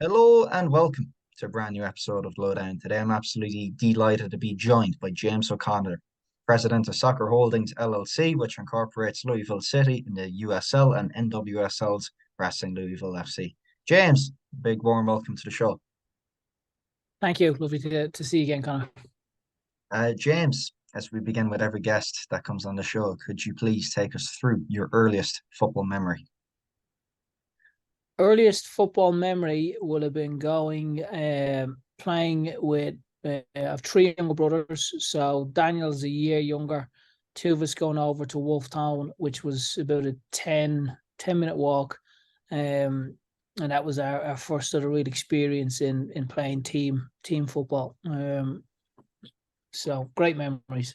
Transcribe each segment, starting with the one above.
Hello and welcome to a brand new episode of Lowdown. Today I'm absolutely delighted to be joined by James O'Connor, President of Soccer Holdings LLC, which incorporates Louisville City in the USL and NWSL's Wrestling Louisville FC. James, big warm welcome to the show. Thank you. Lovely to see you again, Connor. James, as we begin with every guest that comes on the show, could you please take us through your earliest football memory? Earliest football memory would have been going playing with I have three younger brothers. So Daniel's a year younger. Two of us going over to Wolftown, which was about a 10-minute walk. And that was our first sort of real experience in playing team football. So great memories.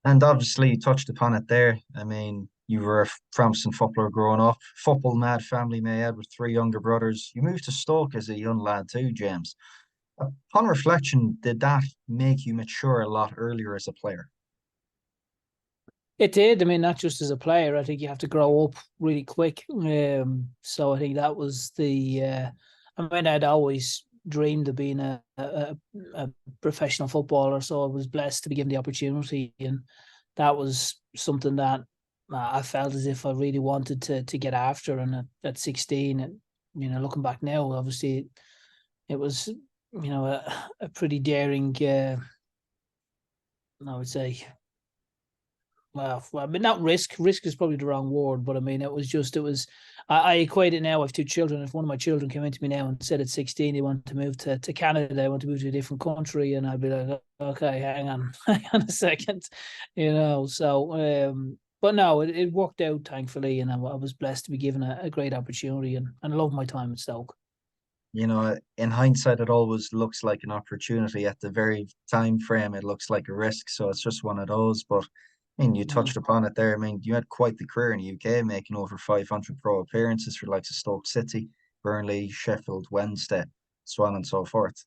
And obviously, you touched upon it there. I mean, you were a promising footballer growing up, football mad family may add with three younger brothers. You moved to Stoke as a young lad too, James. Upon reflection, did that make you mature a lot earlier as a player? It did. I mean, not just as a player. I think you have to grow up really quick. So I think that was I mean, I'd always dreamed of being a professional footballer, so I was blessed to be given the opportunity, and that was something that I felt as if I really wanted to get after. And at 16, and looking back now, obviously it was a pretty daring. I would say, well, I mean, not risk. Risk is probably the wrong word, but I mean, it was. I equate it now. I have two children. If one of my children came into me now and said at 16 they want to move to Canada, they want to move to a different country, and I'd be like, okay, hang on, hang on a second, So, but no, it worked out thankfully, and I was blessed to be given a great opportunity, and I love my time at Stoke. In hindsight, it always looks like an opportunity. At the very time frame, it looks like a risk. So it's just one of those. But I mean, you touched upon it there. I mean, you had quite the career in the UK, making over 500 pro appearances for the likes of Stoke City, Burnley, Sheffield Wednesday, so on and so forth.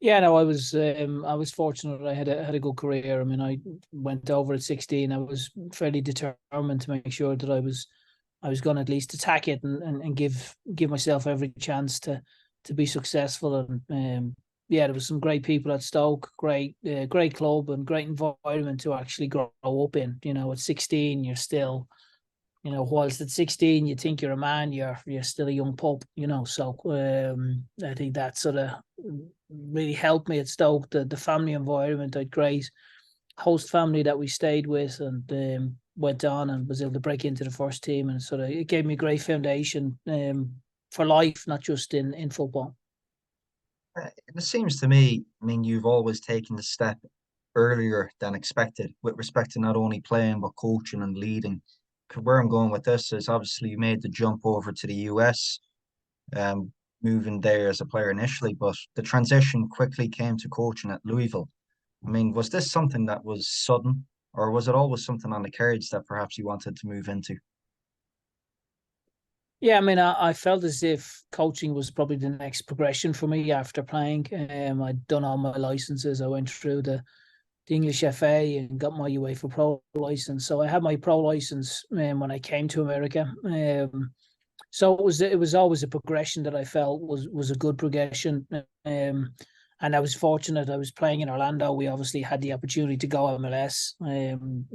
Yeah, no, I was fortunate. I had a good career. I mean, I went over at 16. I was fairly determined to make sure that I was going to at least attack it and give myself every chance to be successful. And yeah, there was some great people at Stoke, great club and great environment to actually grow up in. At 16, you're still, whilst at 16 you think you're a man, you're still a young pup. So I think that sort of really helped me at Stoke. The family environment, I had great host family that we stayed with, and went on and was able to break into the first team, and sort of it gave me a great foundation for life, not just in football. It seems to me, I mean, you've always taken the step earlier than expected with respect to not only playing but coaching and leading. Where I'm going with this is obviously you made the jump over to the US, um, moving there as a player initially, but the transition quickly came to coaching at Louisville. I mean, was this something that was sudden, or was it always something on the cards that perhaps you wanted to move into? Yeah, I mean, I felt as if coaching was probably the next progression for me after playing. I'd done all my licenses. I went through the English FA and got my UEFA Pro license. So I had my pro license when I came to America. So it was always a progression that I felt was a good progression. And I was fortunate. I was playing in Orlando. We obviously had the opportunity to go MLS.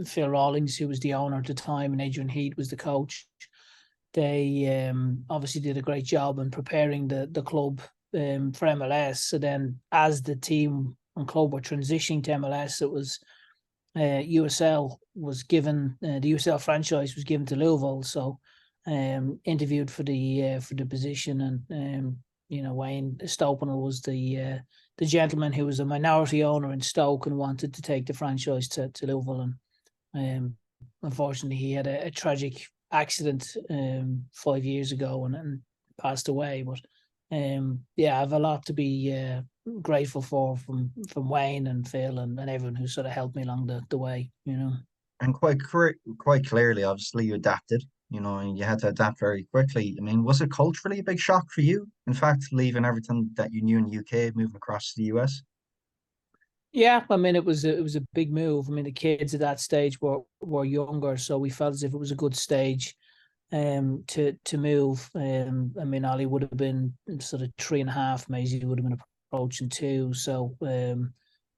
Phil Rawlings, who was the owner at the time, and Adrian Heath was the coach. They obviously did a great job in preparing the club for MLS. So then, as the team and club were transitioning to MLS, it was USL was given the USL franchise was given to Louisville. So interviewed for the position, and Wayne Stopenel was the gentleman who was a minority owner in Stoke and wanted to take the franchise to Louisville. And unfortunately, he had a tragic accident 5 years ago, and passed away. But yeah, I have a lot to be grateful for from Wayne and Phil and everyone who sort of helped me along the way. And quite clearly, obviously, you adapted, and you had to adapt very quickly. I mean, was it culturally a big shock for you? In fact, leaving everything that you knew in the UK, moving across to the US? Yeah, I mean, it was a big move. I mean, the kids at that stage were younger, so we felt as if it was a good stage to move. I mean, Ali would have been sort of 3.5, Maisie would have been approaching 2. So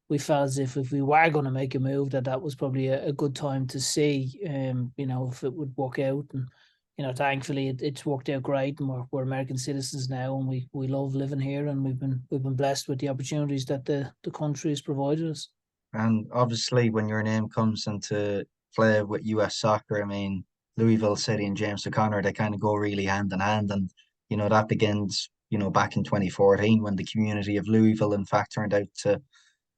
we felt as if we were going to make a move, that was probably a good time to see, if it would work out. And thankfully it's worked out great, and we're American citizens now, and we love living here, and we've been blessed with the opportunities that the country has provided us. And obviously, when your name comes into play with US soccer, I mean, Louisville City and James O'Connor, they kind of go really hand in hand. And, that begins, back in 2014 when the community of Louisville, in fact, turned out to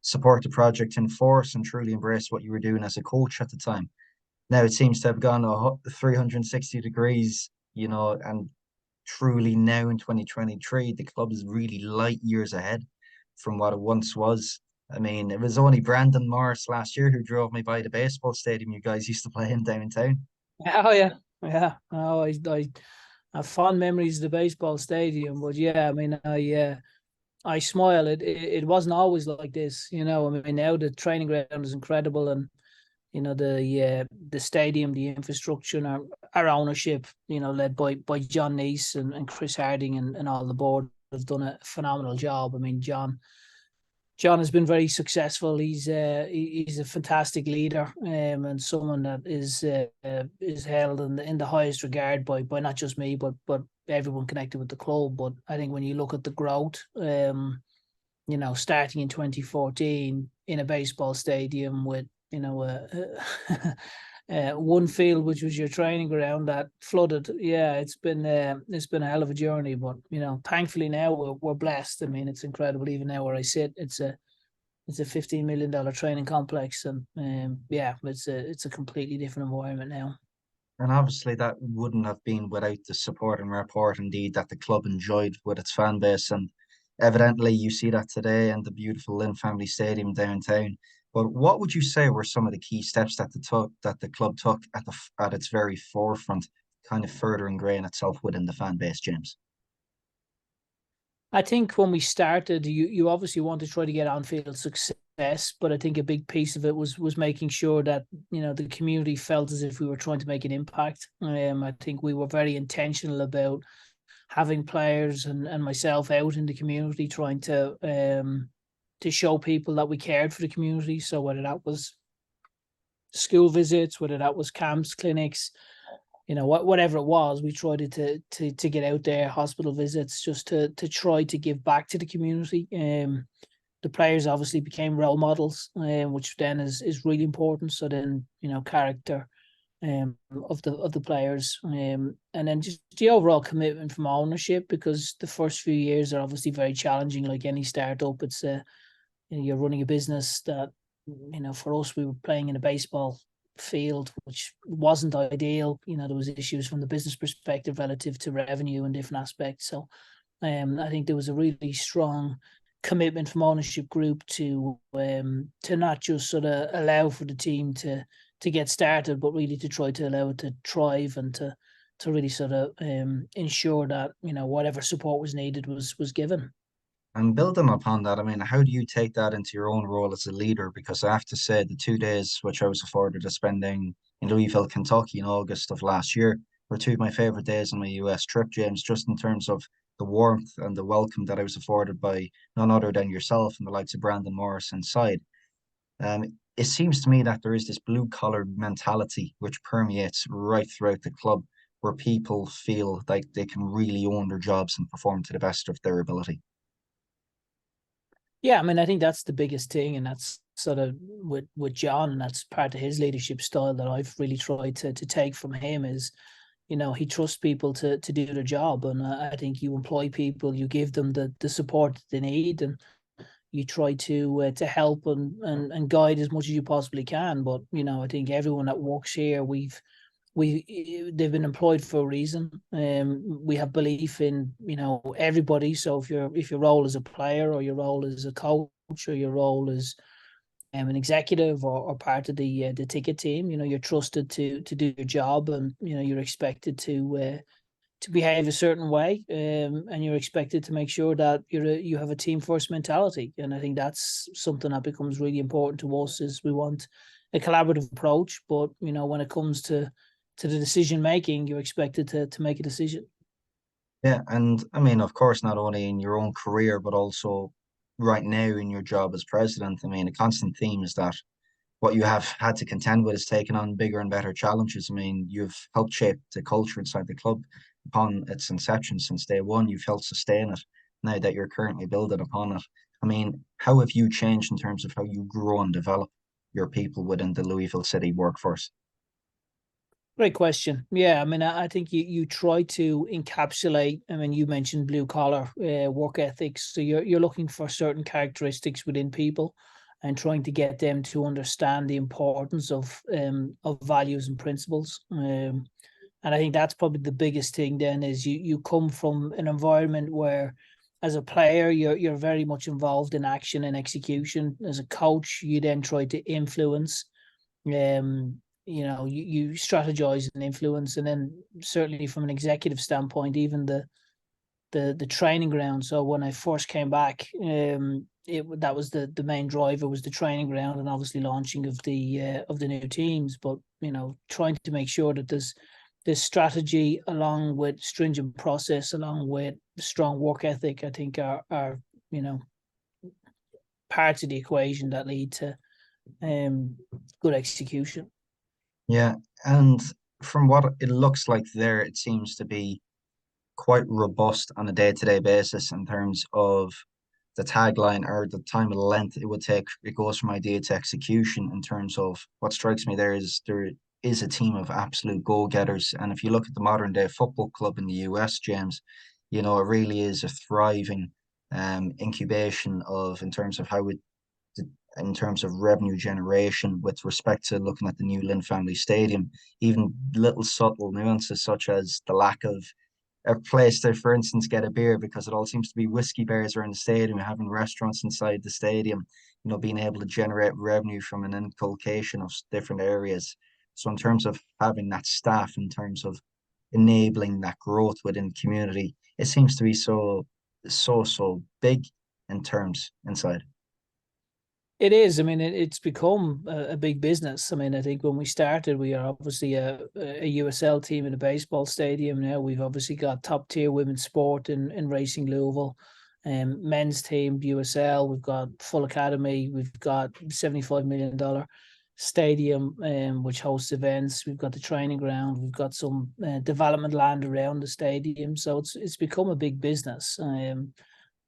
support the project in force and truly embrace what you were doing as a coach at the time. Now it seems to have gone 360 degrees, and truly now in 2023, the club is really light years ahead from what it once was. I mean, it was only Brandon Morris last year who drove me by the baseball stadium you guys used to play in downtown. Oh yeah, yeah. Oh, I have fond memories of the baseball stadium, but yeah, I mean, I smile. It wasn't always like this, I mean, now the training ground is incredible, and the stadium, the infrastructure, and our ownership, led by John Neese and Chris Harding and all the board have done a phenomenal job. I mean, John has been very successful. He's a fantastic leader, and someone that is held in the highest regard by not just me, but everyone connected with the club. But I think when you look at the growth, starting in 2014 in a baseball stadium with one field which was your training ground that flooded. Yeah, it's been a hell of a journey, but thankfully now we're blessed. I mean, it's incredible. Even now where I sit, it's a $15 million training complex, and yeah, it's a completely different environment now. And obviously, that wouldn't have been without the support and rapport, indeed, that the club enjoyed with its fan base. And evidently, you see that today in the beautiful Lynn Family Stadium downtown. But what would you say were some of the key steps that the club took at its very forefront, kind of further ingrain itself within the fan base, James? I think when we started, you obviously want to try to get on field success, but I think a big piece of it was making sure that the community felt as if we were trying to make an impact. I think we were very intentional about having players and myself out in the community, trying to show people that we cared for the community. So whether that was school visits, whether that was camps, clinics, whatever it was, we tried to get out there, hospital visits, just to try to give back to the community. The players obviously became role models, which then is really important. So then, character of the players, and then just the overall commitment from ownership, because the first few years are obviously very challenging. Like any startup, it's you're running a business that, for us, we were playing in a baseball field, which wasn't ideal. There was issues from the business perspective relative to revenue and different aspects. So I think there was a really strong commitment from ownership group to not just sort of allow for the team to get started, but really to try to allow it to thrive, and to really sort of ensure that whatever support was needed was given. And building upon that, I mean, how do you take that into your own role as a leader? Because I have to say, the 2 days which I was afforded to spending in Louisville, Kentucky in August of last year were two of my favorite days on my US trip, James, just in terms of the warmth and the welcome that I was afforded by none other than yourself and the likes of Brandon Morris inside. It seems to me that there is this blue collar mentality which permeates right throughout the club, where people feel like they can really own their jobs and perform to the best of their ability. Yeah, I mean, I think that's the biggest thing, and that's sort of with John, and that's part of his leadership style that I've really tried to take from him. Is he trusts people to do their job, and I think you employ people, you give them the support that they need, and you try to help and guide as much as you possibly can. But I think everyone that works here, they've been employed for a reason. We have belief in everybody. So if your role as a player, or your role as a coach, or your role as an executive, or part of the ticket team, you're trusted to do your job, and you're expected to behave a certain way, and you're expected to make sure that you have a team first mentality. And I think that's something that becomes really important to us. Is we want a collaborative approach, but when it comes to the decision making, you're expected to make a decision. Yeah, and I mean, of course, not only in your own career, but also right now in your job as president. I mean, a constant theme is that what you have had to contend with is taking on bigger and better challenges. I mean, you've helped shape the culture inside the club upon its inception since day one. You've helped sustain it now that you're currently building upon it. I mean, how have you changed in terms of how you grow and develop your people within the Louisville City workforce? Great question. Yeah, I mean, I think you try to encapsulate. I mean, you mentioned blue collar work ethics, so you're looking for certain characteristics within people, and trying to get them to understand the importance of values and principles. And I think that's probably the biggest thing. Then is you come from an environment where, as a player, you're very much involved in action and execution. As a coach, you then try to influence. You strategize and influence, and then certainly from an executive standpoint, even the training ground. So when I first came back, that was the main driver, was the training ground, and obviously launching of the new teams. But trying to make sure that there's this strategy, along with stringent process, along with strong work ethic, I think are parts of the equation that lead to good execution. Yeah, and from what it looks like there, it seems to be quite robust on a day-to-day basis in terms of the tagline or the time and length it would take. It goes from idea to execution. In terms of what strikes me there is a team of absolute go-getters. And if you look at the modern day football club in the US, James, it really is a thriving incubation of in terms of how it in terms of revenue generation with respect to looking at the new Lynn Family Stadium, even little subtle nuances such as the lack of a place to, for instance, get a beer because it all seems to be whiskey bars around the stadium, having restaurants inside the stadium, being able to generate revenue from an inculcation of different areas. So in terms of having that staff, in terms of enabling that growth within the community, it seems to be so big in terms inside. It is. I mean, it's become a big business. I mean, I think when we started, we are obviously a USL team in a baseball stadium. Now we've obviously got top tier women's sport in Racing Louisville, men's team USL. We've got full academy. We've got $75 million stadium, which hosts events. We've got the training ground. We've got some development land around the stadium. So it's become a big business.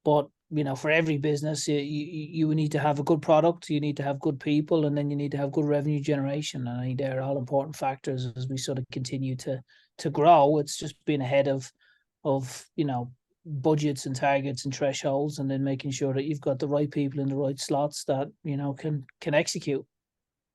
But for every business, you need to have a good product, you need to have good people, and then you need to have good revenue generation. And I think they're all important factors as we sort of continue to grow. It's just being ahead of budgets and targets and thresholds, and then making sure that you've got the right people in the right slots that can execute.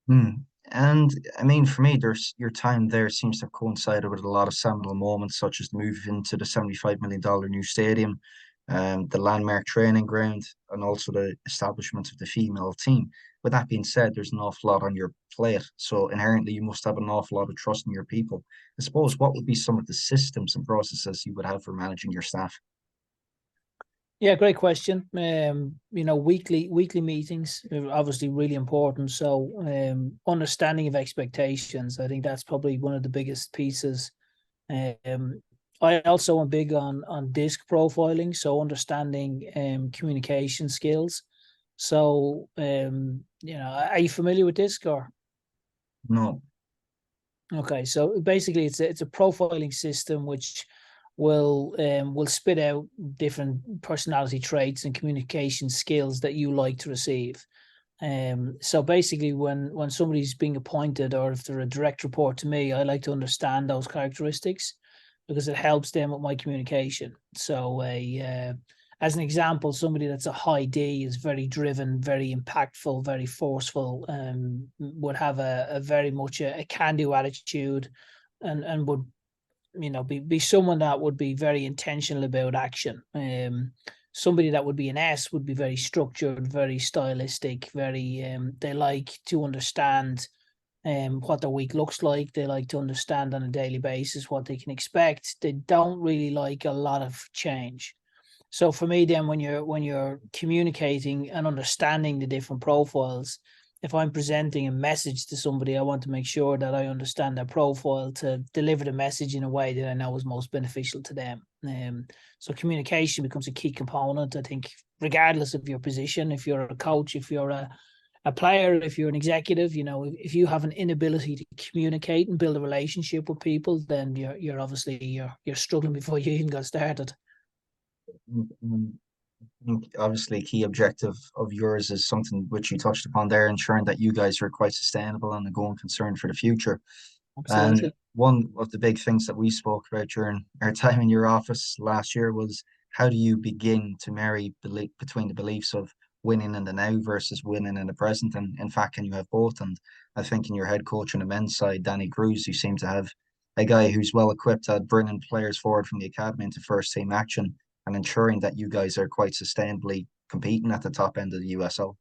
Hmm. And I mean, for me, there's your time there seems to have coincided with a lot of seminal moments, such as the move into the $75 million new stadium, the landmark training ground, and also the establishment of the female team. With that being said, there's an awful lot on your plate. So inherently, you must have an awful lot of trust in your people. I suppose, what would be some of the systems and processes you would have for managing your staff? Yeah, great question. Weekly meetings are obviously really important. So, understanding of expectations, I think that's probably one of the biggest pieces. I also am big on disc profiling, so understanding communication skills. So, are you familiar with disc or? No. Okay, so basically, it's a profiling system which will spit out different personality traits and communication skills that you like to receive. So basically, when somebody's being appointed, or if they're a direct report to me, I like to understand those characteristics because it helps them with my communication. So as an example, somebody that's a high D is very driven, very impactful, very forceful, would have a very much a can-do attitude, and would be someone that would be very intentional about action. Somebody that would be an S would be very structured, very stylistic, very they like to understand what their week looks like. They like to understand on a daily basis what they can expect. They don't really like a lot of change. So for me, then when you're communicating and understanding the different profiles, if I'm presenting a message to somebody, I want to make sure that I understand their profile to deliver the message in a way that I know is most beneficial to them. So communication becomes a key component, I think, regardless of your position. If you're a coach, if you're a player, if you're an executive, if you have an inability to communicate and build a relationship with people, then you're obviously you're struggling before you even got started. Mm, I think obviously a key objective of yours is something which you touched upon there, ensuring that you guys are quite sustainable and a going concern for the future. And Absolutely. one of the big things that we spoke about during our time in your office last year was how do you begin to marry between the beliefs of winning in the now versus winning in the present? And in fact, can you have both? And I think in your head coach on the men's side, Danny Cruz, you seem to have a guy who's well equipped at bringing players forward from the academy into first team action and ensuring that you guys are quite sustainably competing at the top end of the USL.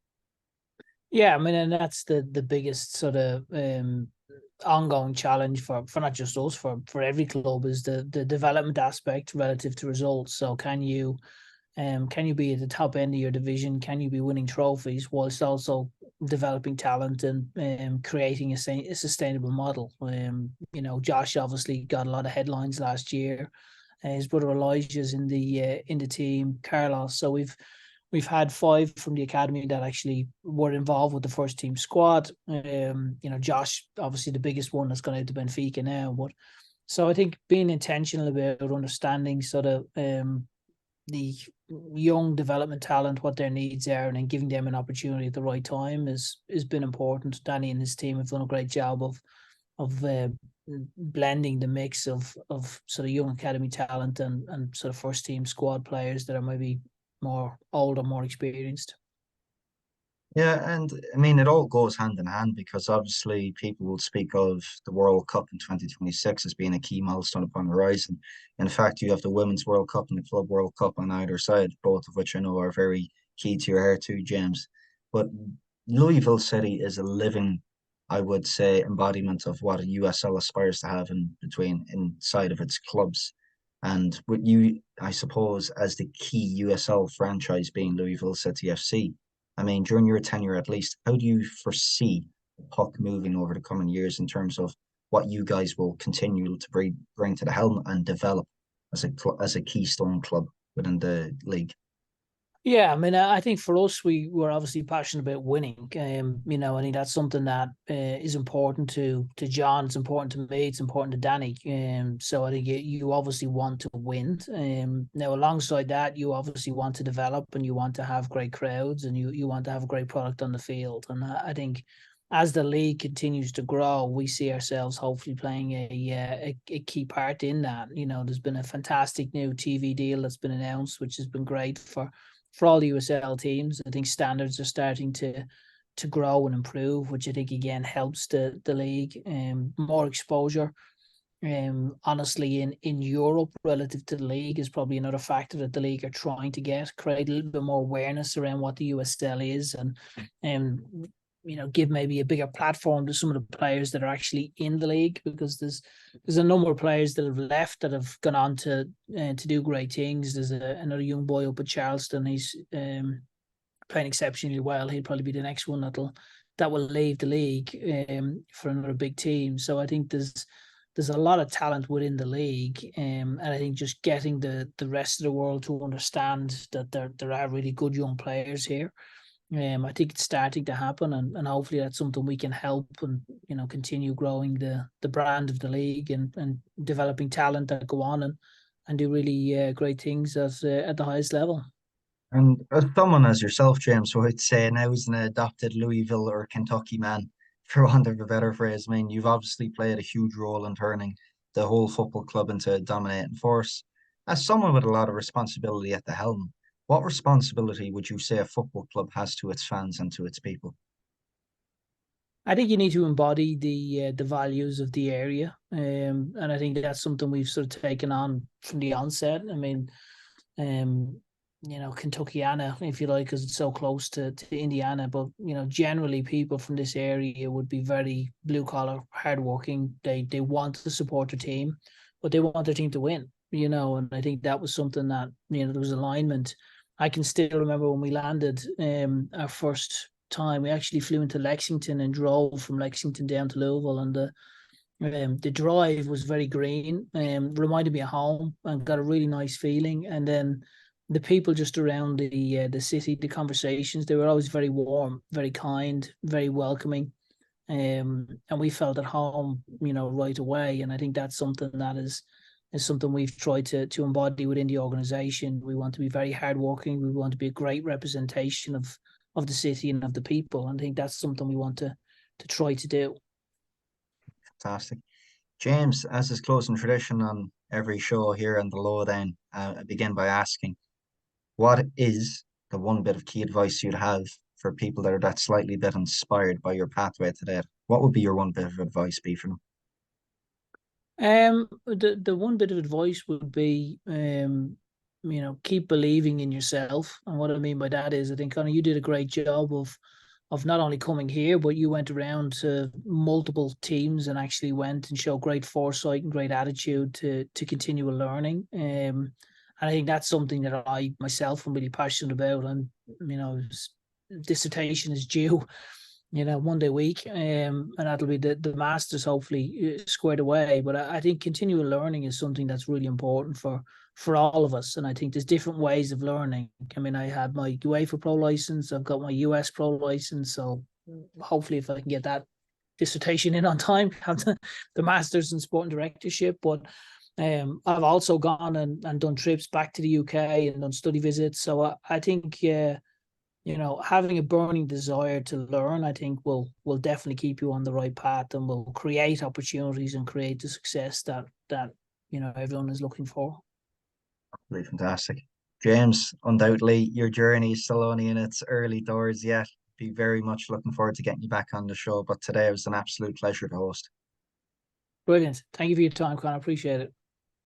Yeah, I mean, and that's the biggest sort of ongoing challenge for not just us, for every club, is the development aspect relative to results. So can you be at the top end of your division? Can you be winning trophies whilst also developing talent and creating a sustainable model? Josh obviously got a lot of headlines last year. His brother Elijah's in the team, Carlos. So we've had 5 from the academy that actually were involved with the first team squad. Josh, obviously the biggest one that's gone out to Benfica now. But so I think being intentional about understanding sort of the young development talent, what their needs are, and then giving them an opportunity at the right time has been important. Danny and his team have done a great job of blending the mix of sort of young academy talent and sort of first team squad players that are maybe more older, more experienced. Yeah, and I mean, it all goes hand in hand because obviously people will speak of the World Cup in 2026 as being a key milestone upon the horizon. In fact, you have the Women's World Cup and the Club World Cup on either side, both of which I know are very key to your heart too, James. But Louisville City is a living, I would say, embodiment of what a USL aspires to have in between inside of its clubs. And with you, I suppose, as the key USL franchise being Louisville City FC. I mean, during your tenure at least, how do you foresee the puck moving over the coming years in terms of what you guys will continue to bring to the helm and develop as a keystone club within the league? Yeah, I mean, I think for us, we were obviously passionate about winning. I think that's something that is important to John. It's important to me. It's important to Danny. So I think you obviously want to win. Now, alongside that, you obviously want to develop and you want to have great crowds and you want to have a great product on the field. And I think as the league continues to grow, we see ourselves hopefully playing a key part in that. There's been a fantastic new TV deal that's been announced, which has been great for all the USL teams. I think standards are starting to grow and improve, which I think again helps the league. More exposure. Honestly, in Europe relative to the league is probably another factor that the league are trying to create a little bit more awareness around what the USL is, and um, give maybe a bigger platform to some of the players that are actually in the league, because there's a number of players that have left that have gone on to do great things. There's another young boy up at Charleston. He's playing exceptionally well. He'll probably be the next one that will leave the league for another big team. So I think there's a lot of talent within the league, and I think just getting the rest of the world to understand that there are really good young players here. I think it's starting to happen, and hopefully that's something we can help and continue growing the brand of the league and developing talent that go on and do really great things at the highest level. And as someone as yourself, James, who I'd say now is an adopted Louisville or Kentucky man, for want of a better phrase, I mean, you've obviously played a huge role in turning the whole football club into a dominating force. As someone with a lot of responsibility at the helm, what responsibility would you say a football club has to its fans and to its people? I think you need to embody the values of the area, and I think that's something we've sort of taken on from the onset. I mean, um, Kentuckiana, if you like, because it's so close to Indiana. But generally, people from this area would be very blue collar, hardworking. They want to support their team, but they want their team to win. And I think that was something that there was alignment. I can still remember when we landed our first time. We actually flew into Lexington and drove from Lexington down to Louisville, and the drive was very green, reminded me of home, and got a really nice feeling. And then the people just around the city, the conversations, they were always very warm, very kind, very welcoming. And we felt at home, right away. And I think that's something that is something we've tried to embody within the organization. We want to be very hardworking. We want to be a great representation of the city and of the people. And I think that's something we want to try to do. Fantastic. James, as is closing tradition on every show here on the Lowdown, I begin by asking, what is the one bit of key advice you'd have for people that are that slightly bit inspired by your pathway today? What would be your one bit of advice be for them? The one bit of advice would be, keep believing in yourself. And what I mean by that is, I think, Connor, you did a great job of not only coming here, but you went around to multiple teams and actually went and showed great foresight and great attitude to continual learning. And I think that's something that I myself am really passionate about. And, dissertation is due, one day a week, and that'll be the masters hopefully squared away. But I think continual learning is something that's really important for all of us. And I think there's different ways of learning. I mean, I have my UEFA Pro license, I've got my US Pro license, so hopefully if I can get that dissertation in on time, have the masters in sport and directorship. But I've also gone and done trips back to the UK and done study visits. So I think having a burning desire to learn, I think will definitely keep you on the right path and will create opportunities and create the success that everyone is looking for. Really fantastic. James, undoubtedly your journey is still only in its early doors yet. Be very much looking forward to getting you back on the show. But today it was an absolute pleasure to host. Brilliant. Thank you for your time, Conor. I appreciate it.